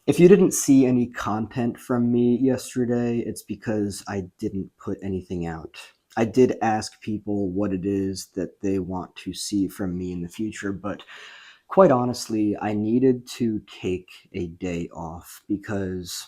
If you didn't see any content from me yesterday, it's because I didn't put anything out. I did ask people what it is that they want to see from me in the future, but quite honestly, I needed to take a day off because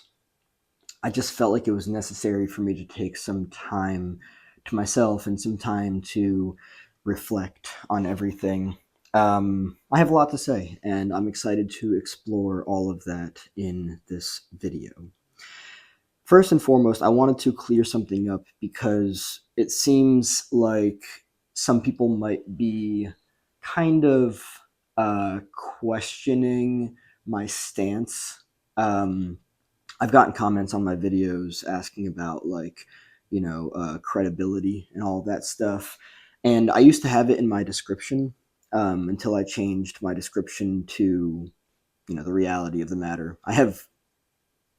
I just felt like it was necessary for me to take some time to myself and some time to reflect on everything. I have a lot to say, and I'm excited to explore all of that in this video. First and foremost, I wanted to clear something up because it seems like some people might be kind of questioning my stance. Um, I've gotten comments on my videos asking about credibility and all of that stuff. And I used to have it in my description until I changed my description to, the reality of the matter. I have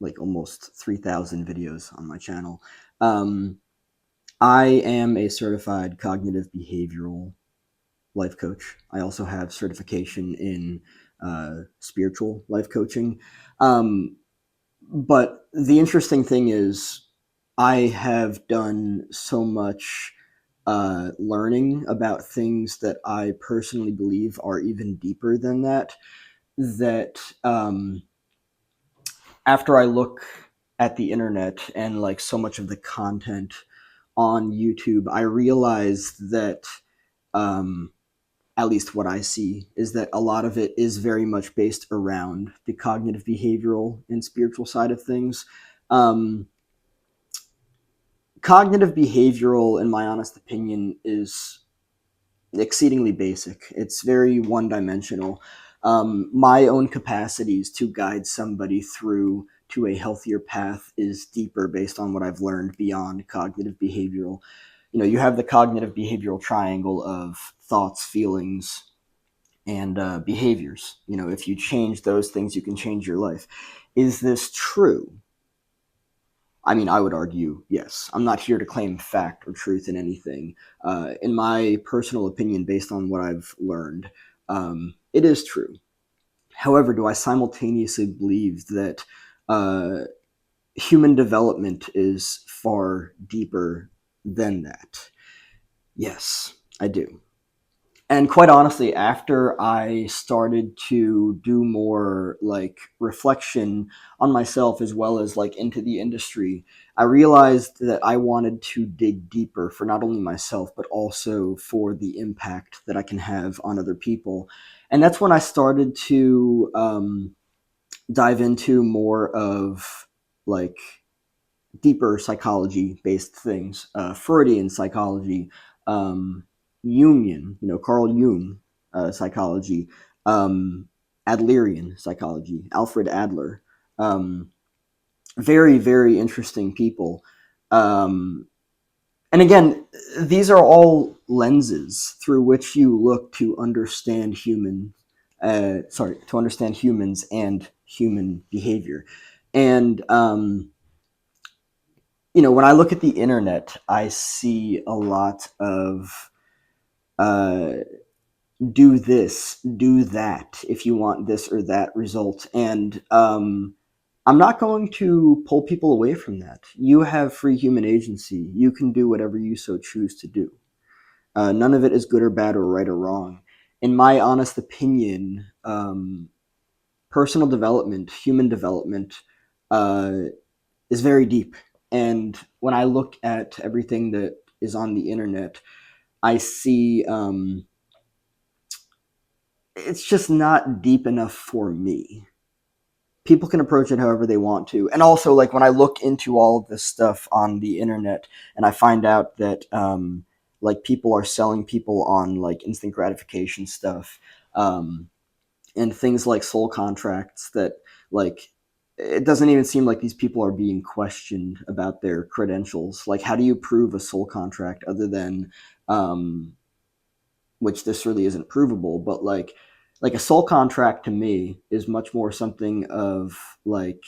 like almost 3,000 videos on my channel. Um, I am a certified cognitive behavioral life coach. I also have certification in spiritual life coaching. But the interesting thing is, I have done so much learning about things that I personally believe are even deeper than that. That after I look at the internet and like so much of the content on YouTube, I realize that um, at least what I see is that a lot of it is very much based around the cognitive behavioral and spiritual side of things. Um, Cognitive behavioral, in my honest opinion, is exceedingly basic. It's very one dimensional. My own capacities to guide somebody through to a healthier path is deeper based on what I've learned beyond cognitive behavioral. You have the cognitive behavioral triangle of thoughts, feelings, and behaviors. If you change those things, you can change your life. Is this true? I mean, I would argue yes. I'm not here to claim fact or truth in anything. In my personal opinion, based on what I've learned, it is true. However, do I simultaneously believe that uh, human development is far deeper than that? Yes, I do. And quite honestly, after I started to do more like reflection on myself as well as like into the industry, I realized that I wanted to dig deeper for not only myself but also for the impact that I can have on other people. And that's when I started to dive into more of like deeper psychology based things, Freudian psychology, um, Jungian, Carl Jung psychology, um, Adlerian psychology, Alfred Adler. Um, Very, very interesting people. Um, and again, these are all lenses through which you look to understand to understand humans and human behavior. And when I look at the internet, I see a lot of uh, do this, do that if you want this or that result. And I'm not going to pull people away from that. You have free human agency. You can do whatever you so choose to do. None of it is good or bad or right or wrong. In my honest opinion, personal development, human development, uh, is very deep. And when I look at everything that is on the internet, I see it's just not deep enough for me. People can approach it however they want to. And also, like, when I look into all of this stuff on the internet and I find out that, like, people are selling people on, like, instant gratification stuff, um, and things like soul contracts that, like, it doesn't even seem like these people are being questioned about their credentials. Like, how do you prove a soul contract other than, um, which this really isn't provable, but like a soul contract to me is much more something of like,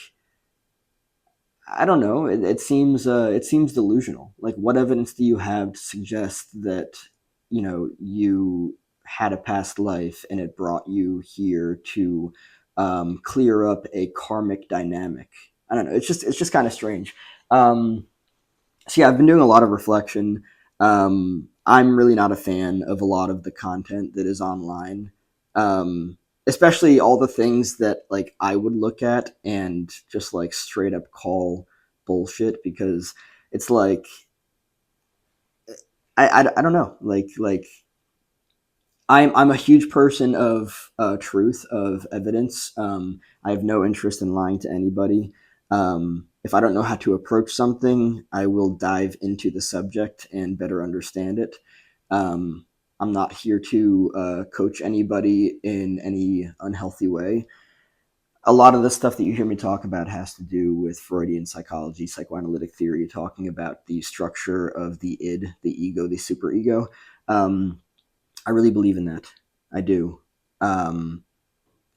I don't know. It seems delusional. Like, what evidence do you have to suggest that you had a past life and it brought you here to clear up a karmic dynamic. I don't know. It's just kind of strange. Um, so yeah, I've been doing a lot of reflection. I'm really not a fan of a lot of the content that is online, especially all the things that like I would look at and just like straight up call bullshit because it's like I don't know like I'm a huge person of truth, of evidence. I have no interest in lying to anybody. If I don't know how to approach something, I will dive into the subject and better understand it. Um, I'm not here to coach anybody in any unhealthy way. A lot of the stuff that you hear me talk about has to do with Freudian psychology, psychoanalytic theory, talking about the structure of the id, the ego, the superego. Um, I really believe in that. I do. Um,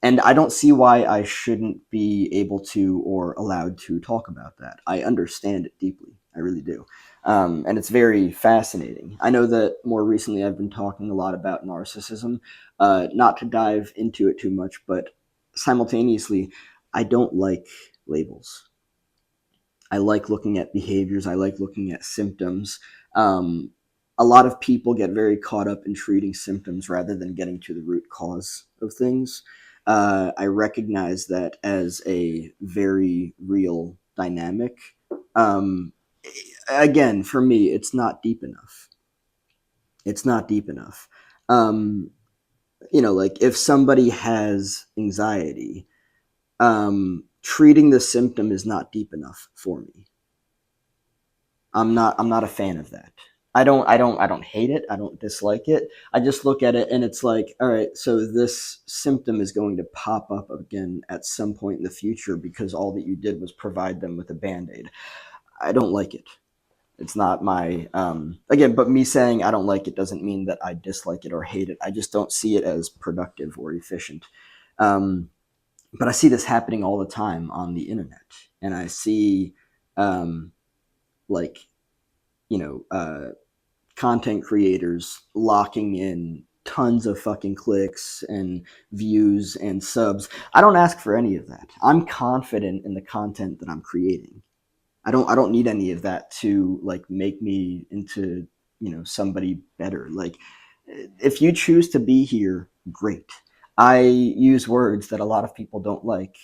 and I don't see why I shouldn't be able to or allowed to talk about that. I understand it deeply. I really do. And it's very fascinating. I know that more recently I've been talking a lot about narcissism, not to dive into it too much, but simultaneously, I don't like labels. I like looking at behaviors. I like looking at symptoms. Um, a lot of people get very caught up in treating symptoms rather than getting to the root cause of things. I recognize that as a very real dynamic. Um, Again, for me, it's not deep enough. It's not deep enough. Um, like if somebody has anxiety, treating the symptom is not deep enough for me. I'm not a fan of that. I don't hate it. I don't dislike it. I just look at it and it's like, all right, so this symptom is going to pop up again at some point in the future because all that you did was provide them with a band-aid. I don't like it. It's not my again, but me saying I don't like it doesn't mean that I dislike it or hate it. I just don't see it as productive or efficient. Um, but I see this happening all the time on the internet, and I see um, like content creators locking in tons of fucking clicks and views and subs. I don't ask for any of that. I'm confident in the content that I'm creating. I don't need any of that to like make me into, somebody better. Like if you choose to be here, great. I use words that a lot of people don't like,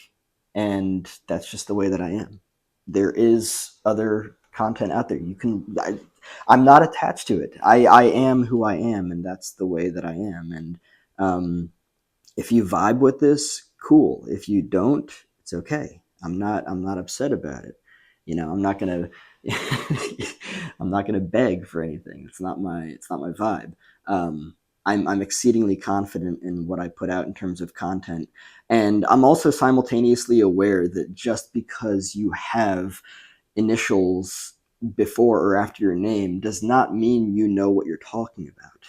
and that's just the way that I am. There is other content out there. I'm not attached to it. I am who I am, and that's the way that I am. And if you vibe with this, cool. If you don't, it's okay. I'm not upset about it. I'm not gonna I'm not gonna beg for anything. It's not my vibe. I'm exceedingly confident in what I put out in terms of content, and I'm also simultaneously aware that just because you have initials before or after your name does not mean you know what you're talking about.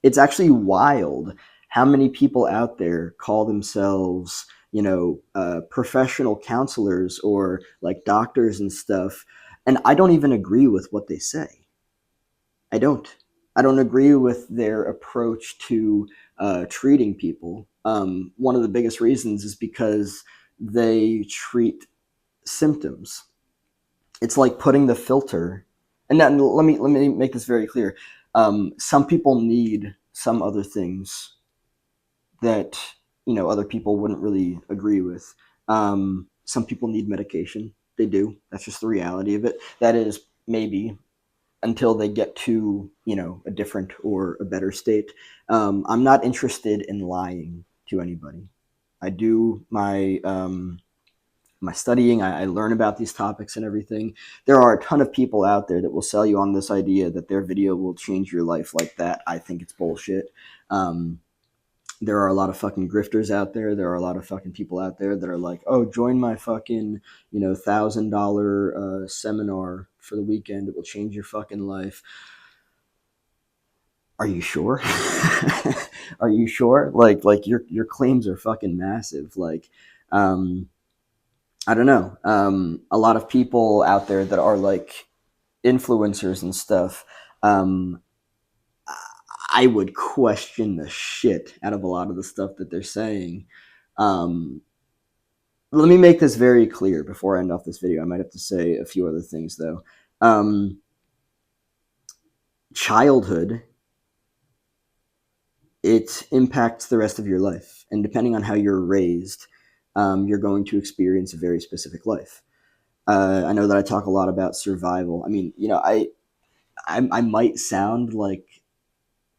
It's actually wild how many people out there call themselves, professional counselors or like doctors and stuff, and I don't even agree with what they say. I don't. I don't agree with their approach to treating people. One of the biggest reasons is because they treat symptoms. It's like putting the filter. And then let me make this very clear. Some people need some other things that other people wouldn't really agree with. Some people need medication. They do. That's just the reality of it. That is maybe until they get to a different or a better state. I'm not interested in lying to anybody. I do my studying. I learn about these topics and everything. There are a ton of people out there that will sell you on this idea that their video will change your life like that. I think it's bullshit. Um, there are a lot of fucking grifters out there. There are a lot of fucking people out there that are like, oh, join my fucking, $1,000 seminar for the weekend. It will change your fucking life. Are you sure? Are you sure? Like your claims are fucking massive. Like, I don't know. A lot of people out there that are like influencers and stuff. Um, I would question the shit out of a lot of the stuff that they're saying. Um, Let me make this very clear before I end off this video. I might have to say a few other things though. Um, Childhood, it impacts the rest of your life, and depending on how you're raised, you're going to experience a very specific life. I know that I talk a lot about survival. I mean, I might sound like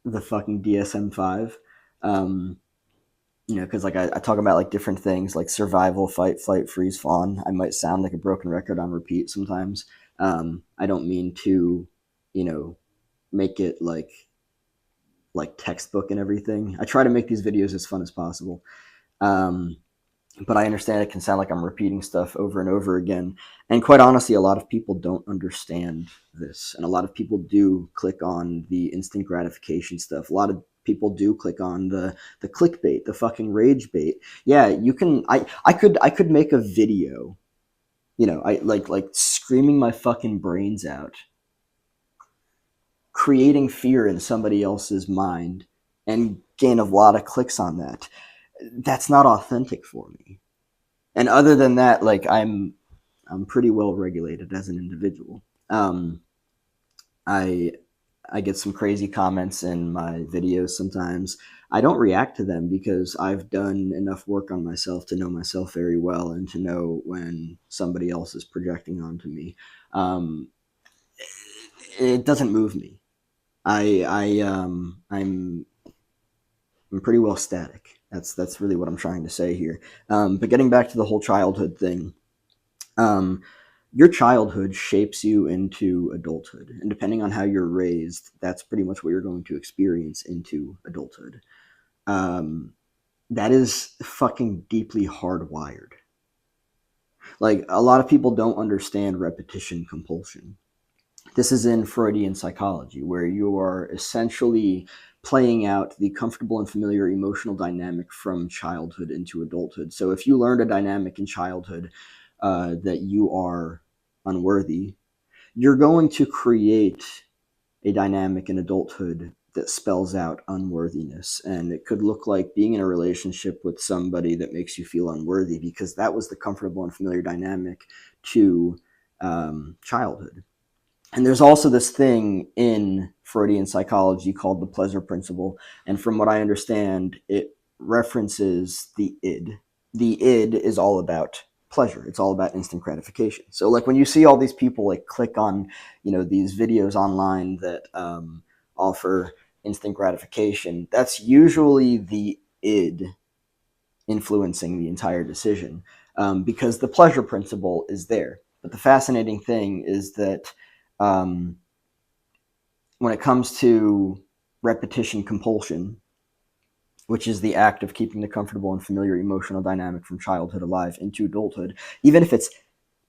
the fucking DSM-5. Um, because like I talk about like different things like survival, fight, flight, freeze, fawn. I might sound like a broken record on repeat sometimes. I don't mean to, you know, make it like textbook and everything. I try to make these videos as fun as possible. Um, but I understand it can sound like I'm repeating stuff over and over again. And quite honestly, a lot of people don't understand this. And a lot of people do click on the instant gratification stuff. A lot of people do click on the clickbait, the fucking rage bait. Yeah, you can I could make a video, I like screaming my fucking brains out, creating fear in somebody else's mind and gain a lot of clicks on that. That's not authentic for me. And other than that, like I'm pretty well regulated as an individual. Um, I I get some crazy comments in my videos sometimes. I don't react to them because I've done enough work on myself to know myself very well and to know when somebody else is projecting onto me. Um, it doesn't move me. I'm pretty well static. That's really what I'm trying to say here. But getting back to the whole childhood thing, um, your childhood shapes you into adulthood, and depending on how you're raised, that's pretty much what you're going to experience into adulthood. Um, that is fucking deeply hardwired. Like a lot of people don't understand repetition compulsion. This is in Freudian psychology, where you are essentially playing out the comfortable and familiar emotional dynamic from childhood into adulthood. So if you learned a dynamic in childhood that you are unworthy, you're going to create a dynamic in adulthood that spells out unworthiness. And it could look like being in a relationship with somebody that makes you feel unworthy because that was the comfortable and familiar dynamic to childhood. And there's also this thing in Freudian psychology called the pleasure principle. And from what I understand, it references the id. The id is all about pleasure. It's all about instant gratification. So like when you see all these people like click on, these videos online that offer instant gratification, that's usually the id influencing the entire decision, because the pleasure principle is there. But the fascinating thing is that um, when it comes to repetition compulsion, which is the act of keeping the comfortable and familiar emotional dynamic from childhood alive into adulthood, even if it's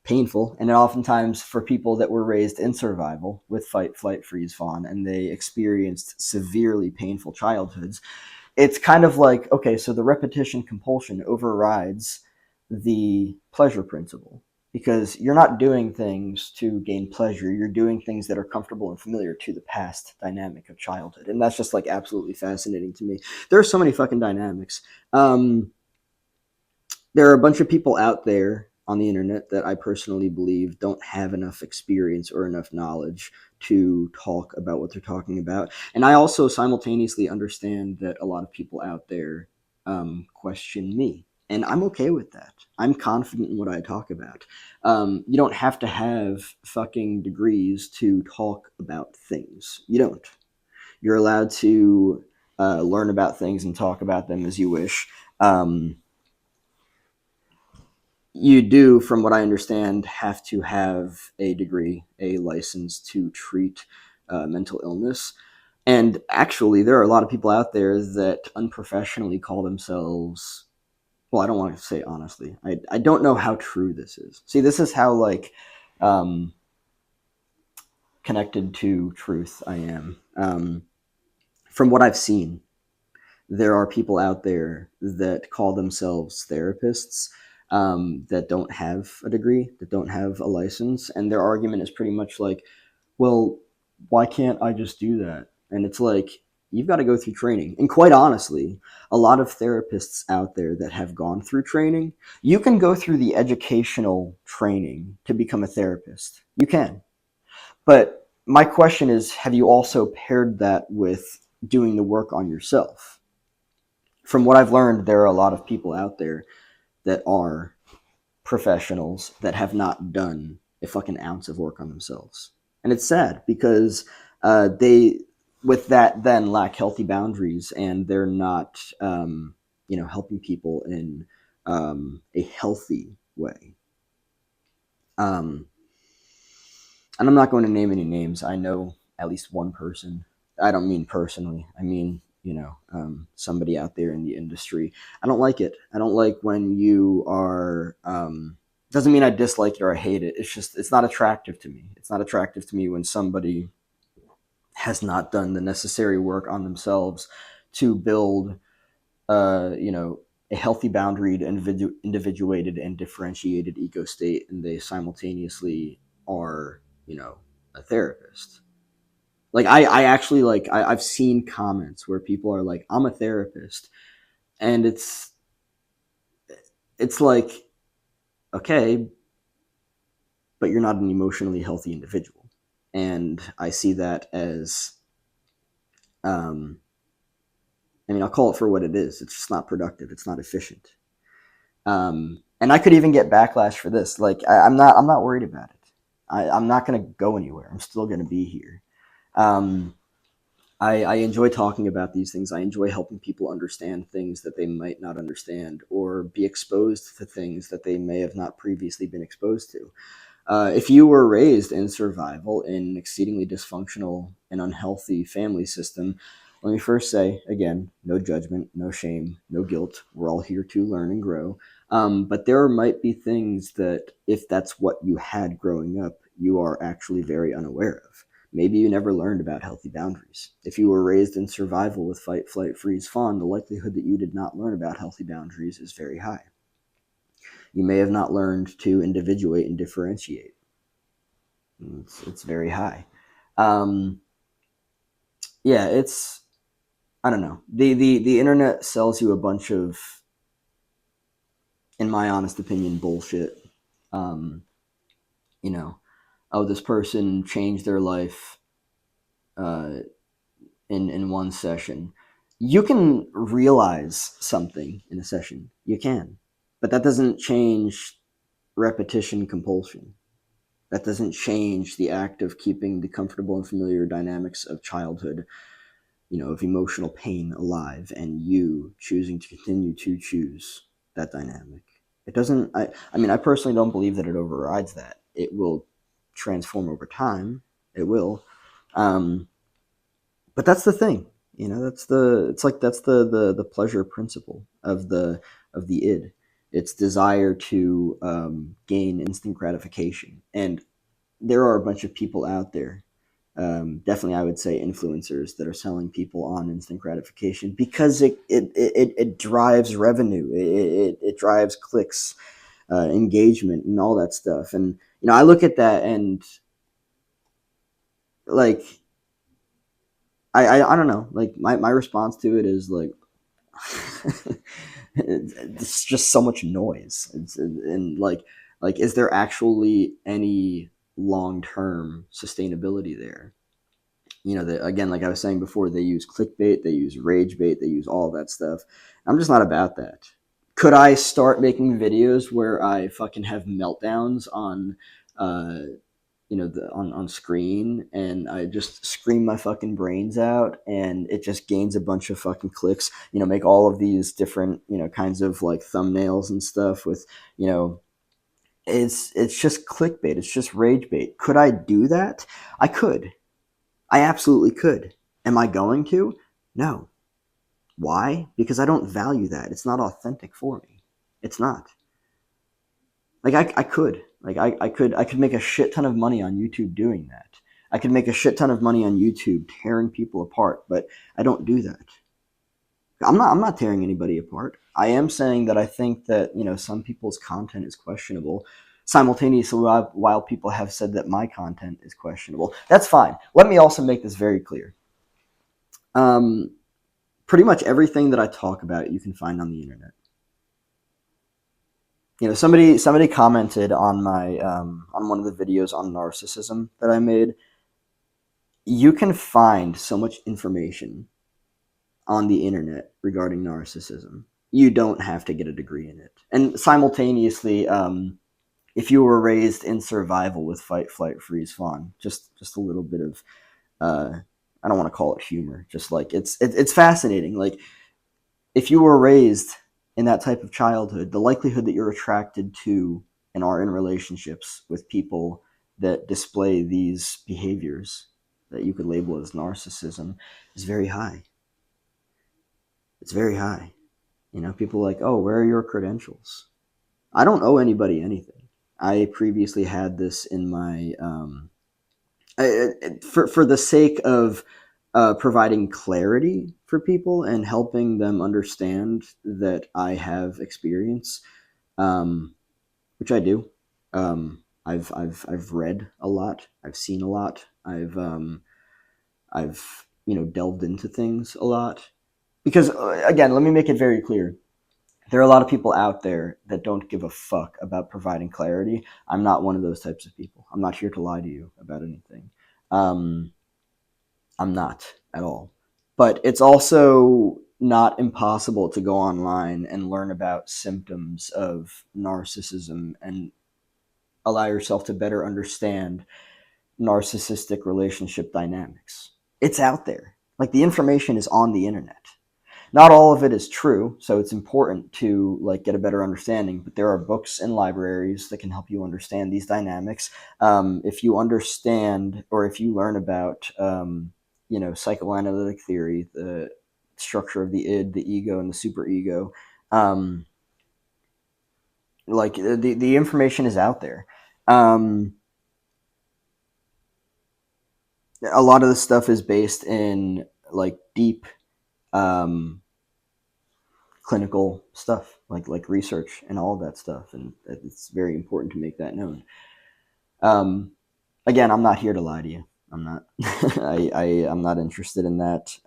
painful, and oftentimes for people that were raised in survival with fight, flight, freeze, fawn, and they experienced severely painful childhoods, it's kind of like, okay, so the repetition compulsion overrides the pleasure principle because you're not doing things to gain pleasure. You're doing things that are comfortable and familiar to the past dynamic of childhood. And that's just like absolutely fascinating to me. There are so many fucking dynamics. There are a bunch of people out there on the internet that I personally believe don't have enough experience or enough knowledge to talk about what they're talking about. And I also simultaneously understand that a lot of people out there question me. And I'm okay with that. I'm confident in what I talk about. You don't have to have fucking degrees to talk about things. You don't. You're allowed to learn about things and talk about them as you wish. You do, from what I understand, have to have a degree, a license to treat mental illness. And actually, there are a lot of people out there that unprofessionally call themselves. Well, I don't want to say honestly. I don't know how true this is. See, this is how um, connected to truth I am. From what I've seen, there are people out there that call themselves therapists, that don't have a degree, that don't have a license, and their argument is pretty much like, well, why can't I just do that? And it's like, You've got to go through training. And quite honestly, a lot of therapists out there that have gone through training, you can go through the educational training to become a therapist. You can. But my question is, have you also paired that with doing the work on yourself? From what I've learned, there are a lot of people out there that are professionals that have not done a fucking ounce of work on themselves. And it's sad because they, with that, then lack healthy boundaries, and they're not, helping people in a healthy way. Um, and I'm not going to name any names. I know at least one person. I don't mean personally. I mean, somebody out there in the industry. I don't like it. I don't like when you are. Doesn't mean I dislike it or I hate it. It's just it's not attractive to me. It's not attractive to me when somebody has not done the necessary work on themselves to build, a healthy boundaried, individuated, and differentiated ego state, and they simultaneously are, a therapist. Like I actually I've seen comments where people are like, I'm a therapist, and it's like, okay, but you're not an emotionally healthy individual. And I see that as, um, I'll call it for what it is. It's just not productive. It's not efficient. And I could even get backlash for this. Like, I'm not worried about it. I'm not going to go anywhere. I'm still going to be here. Um, I enjoy talking about these things. I enjoy helping people understand things that they might not understand, or be exposed to things that they may have not previously been exposed to. If you were raised in survival in an exceedingly dysfunctional and unhealthy family system, let me first say, again, no judgment, no shame, no guilt. We're all here to learn and grow. But there might be things that, if that's what you had growing up, you are actually very unaware of. Maybe you never learned about healthy boundaries. If you were raised in survival with fight, flight, freeze, fawn, the likelihood that you did not learn about healthy boundaries is very high. You may have not learned to individuate and differentiate. It's very high. Um, yeah, it's, I don't know. The internet sells you a bunch of, in my honest opinion, bullshit. Um, you know, oh, this person changed their life uh, in one session. You can realize something in a session. You can, but that doesn't change repetition compulsion. That doesn't change the act of keeping the comfortable and familiar dynamics of childhood, of emotional pain alive, and you choosing to continue to choose that dynamic. It doesn't, I personally don't believe that it overrides that. It will transform over time. It will. Um, but that's the thing, that's the pleasure principle of the id. It's desire to gain instant gratification. And there are a bunch of people out there, definitely I would say influencers, that are selling people on instant gratification because it drives revenue, it drives clicks, engagement, and all that stuff. And I look at that and, like, I don't know, like my response to it is like, it's just so much noise. And like, is there actually any long term sustainability there? Again, like I was saying before, they use clickbait, they use rage bait, they use all that stuff. I'm just not about that. Could I start making videos where I fucking have meltdowns on, on screen, and I just scream my fucking brains out, and it just gains a bunch of fucking clicks? Make all of these different, kinds of like thumbnails and stuff with, you know, it's just clickbait. It's just rage bait. Could I do that? I could. I absolutely could. Am I going to? No. Why? Because I don't value that. It's not authentic for me. It's not. Like, I could. Like, I could make a shit ton of money on YouTube doing that. I could make a shit ton of money on YouTube tearing people apart, but I don't do that. I'm not tearing anybody apart. I am saying that I think that, some people's content is questionable. Simultaneously, while people have said that my content is questionable. That's fine. Let me also make this very clear. Um, Pretty much everything that I talk about, you can find on the internet. Somebody commented on my on one of the videos on narcissism that I made. You can find so much information on the internet regarding narcissism. You don't have to get a degree in it. And simultaneously, if you were raised in survival with fight, flight, freeze, fawn, just a little bit of I don't want to call it humor. Just like it's fascinating. Like if you were raised in that type of childhood, the likelihood that you're attracted to and are in relationships with people that display these behaviors that you could label as narcissism is very high. It's very high. People are like, oh, where are your credentials? I don't owe anybody anything. I previously had this in my for the sake of providing clarity for people and helping them understand that I have experience, which I do. I've read a lot. I've seen a lot. I've delved into things a lot because again, let me make it very clear. There are a lot of people out there that don't give a fuck about providing clarity. I'm not one of those types of people. I'm not here to lie to you about anything. Um, I'm not at all. But it's also not impossible to go online and learn about symptoms of narcissism and allow yourself to better understand narcissistic relationship dynamics. It's out there. Like the information is on the internet. Not all of it is true, so it's important to get a better understanding. But there are books and libraries that can help you understand these dynamics. If you understand or if you learn about psychoanalytic theory, the structure of the id, the ego, and the superego, the information is out there. A lot of the stuff is based in deep clinical stuff, like research and all of that stuff, and it's very important to make that known. Again, I'm not here to lie to you. I'm not. I'm not interested in that.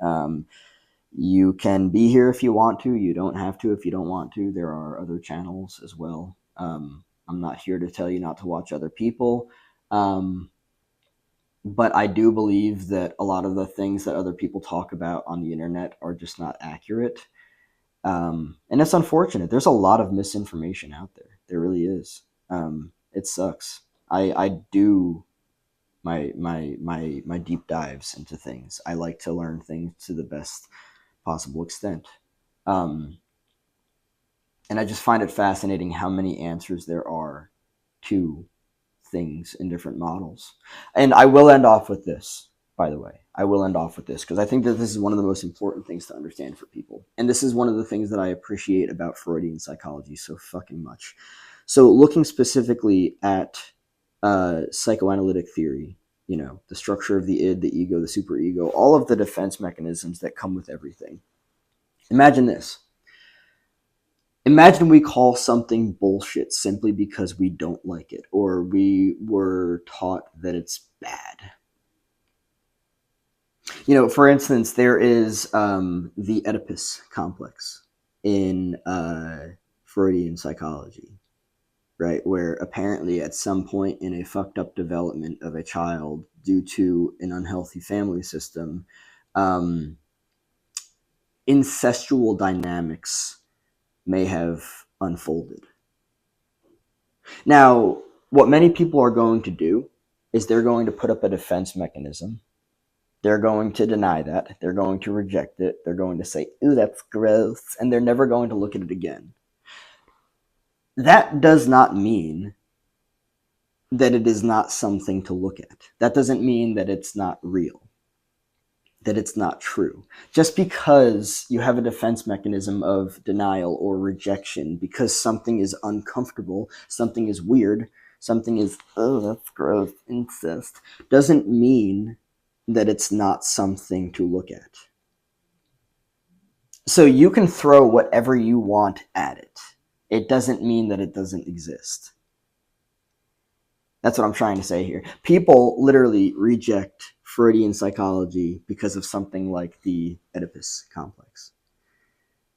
You can be here if you want to. You don't have to if you don't want to. There are other channels as well. I'm not here to tell you not to watch other people. But I do believe that a lot of the things that other people talk about on the internet are just not accurate. And it's unfortunate. There's a lot of misinformation out there. There really is. It sucks. I do my deep dives into things. I like to learn things to the best possible extent. And I just find it fascinating how many answers there are to things in different models. And I will end off with this, by the way. I will end off with this because I think that this is one of the most important things to understand for people. And this is one of the things that I appreciate about Freudian psychology so fucking much. So looking specifically at psychoanalytic theory, the structure of the id, the ego, the superego, all of the defense mechanisms that come with everything. Imagine this. Imagine we call something bullshit simply because we don't like it or we were taught that it's bad. For instance, there is the Oedipus complex in Freudian psychology, right? Where apparently at some point in a fucked up development of a child due to an unhealthy family system, incestual dynamics may have unfolded. Now, what many people are going to do is they're going to put up a defense mechanism. They're going to deny that. They're going to reject it. They're going to say, ooh, that's gross. And they're never going to look at it again. That does not mean that it is not something to look at. That doesn't mean that it's not real, that it's not true. Just because you have a defense mechanism of denial or rejection because something is uncomfortable, something is weird, something is, oh, that's gross, incest, doesn't mean that it's not something to look at. So you can throw whatever you want at it. It doesn't mean that it doesn't exist. That's what I'm trying to say here. People literally reject Freudian psychology because of something like the Oedipus complex.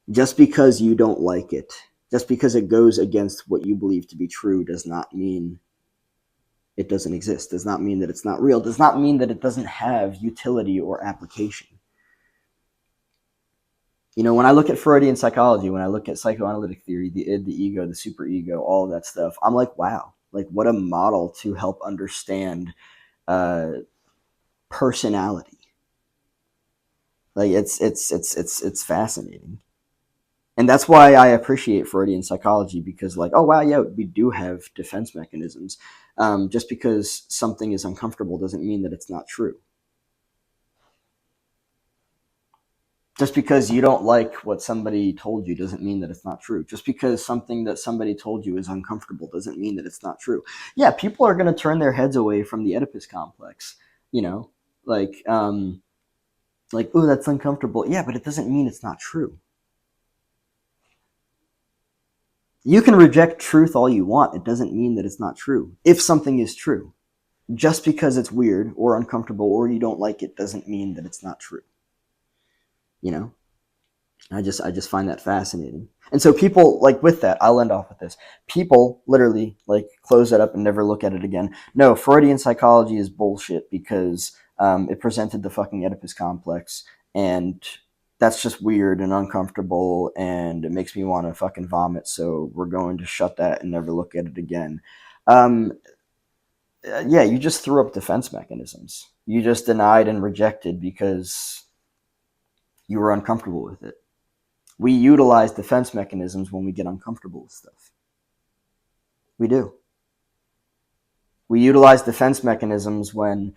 Just because you don't like it, just because it goes against what you believe to be true, does not mean it doesn't exist, does not mean that it's not real, does not mean that it doesn't have utility or application. You know, when I look at Freudian psychology, when I look at psychoanalytic theory, the id, the ego, the superego, all of that stuff, I'm like, wow, like what a model to help understand uh, personality. Like it's fascinating, and that's why I appreciate Freudian psychology, because like, oh wow, yeah, we do have defense mechanisms. Just because something is uncomfortable doesn't mean that it's not true. Just because you don't like what somebody told you doesn't mean that it's not true. Just because something that somebody told you is uncomfortable doesn't mean that it's not true. Yeah, people are going to turn their heads away from the Oedipus complex, you know, like, oh, that's uncomfortable. Yeah, but it doesn't mean it's not true. You can reject truth all you want. It doesn't mean that it's not true. If something is true, just because it's weird or uncomfortable or you don't like it doesn't mean that it's not true. You know? I just find that fascinating. And so people, like, with that, I'll end off with this. People literally like close that up and never look at it again. No, Freudian psychology is bullshit because it presented the fucking Oedipus complex, and that's just weird and uncomfortable, and it makes me want to fucking vomit. So we're going to shut that and never look at it again. Um, yeah, you just threw up defense mechanisms. You just denied and rejected because you were uncomfortable with it. We utilize defense mechanisms when we get uncomfortable with stuff. We do. We utilize defense mechanisms when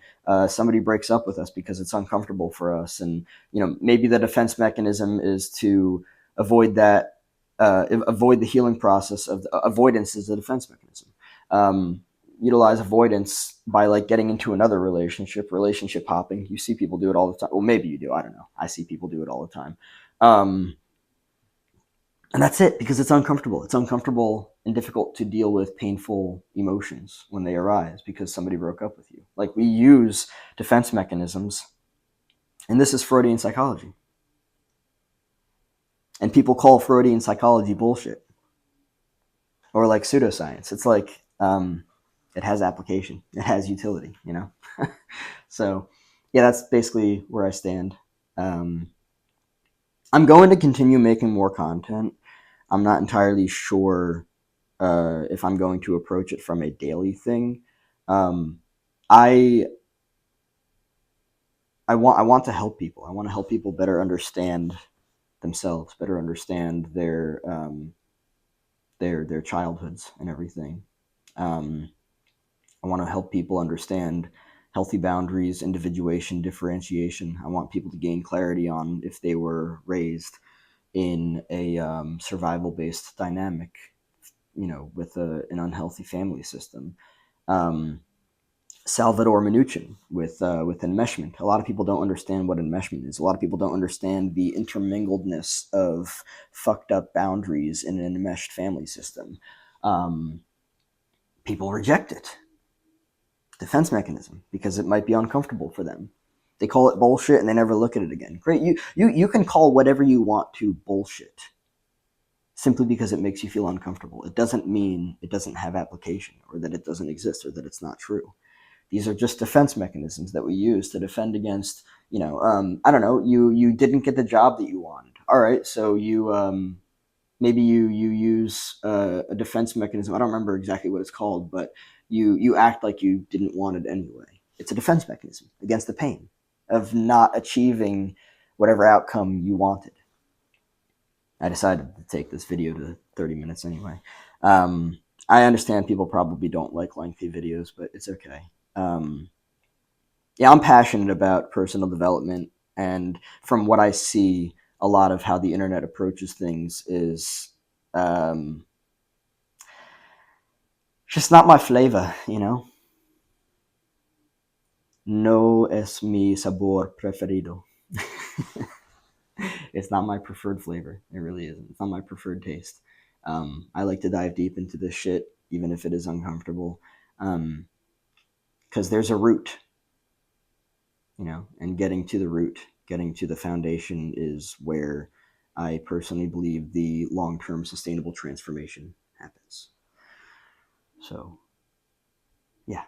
somebody breaks up with us because it's uncomfortable for us, and maybe the defense mechanism is to avoid that, avoid the healing process of avoidance is a defense mechanism. Utilize avoidance by like getting into another relationship hopping. You see people do it all the time. Well, maybe you do. I don't know. I see people do it all the time. And that's it, because it's uncomfortable. It's uncomfortable and difficult to deal with painful emotions when they arise because somebody broke up with you. Like, we use defense mechanisms, and this is Freudian psychology. And people call Freudian psychology bullshit or like pseudoscience. It's like, it has application, it has utility, So, yeah, that's basically where I stand. I'm going to continue making more content. I'm not entirely sure if I'm going to approach it from a daily thing. Um, I I want to help people. I want to help people better understand themselves, better understand their childhoods and everything. Um, I want to help people understand healthy boundaries, individuation, differentiation. I want people to gain clarity on if they were raised in a survival-based dynamic, with an unhealthy family system. Um, Salvador Minuchin with enmeshment. A lot of people don't understand what enmeshment is. A lot of people don't understand the intermingledness of fucked up boundaries in an enmeshed family system. Um, People reject it. Defense mechanism, because it might be uncomfortable for them. They call it bullshit and they never look at it again. Great, you can call whatever you want to bullshit simply because it makes you feel uncomfortable. It doesn't mean it doesn't have application or that it doesn't exist or that it's not true. These are just defense mechanisms that we use to defend against, I don't know, you didn't get the job that you wanted. All right, so maybe you use a defense mechanism. I don't remember exactly what it's called, but you act like you didn't want it anyway. It's a defense mechanism against the pain of not achieving whatever outcome you wanted. I decided to take this video to 30 minutes anyway. I understand people probably don't like lengthy videos, but it's okay. Yeah, I'm passionate about personal development, and from what I see, a lot of how the internet approaches things is just not my flavor. No es mi sabor preferido. It's not my preferred flavor. It really isn't. It's not my preferred taste. I like to dive deep into this shit, even if it is uncomfortable. because there's a root, and getting to the root, getting to the foundation is where I personally believe the long-term sustainable transformation happens. So, yeah.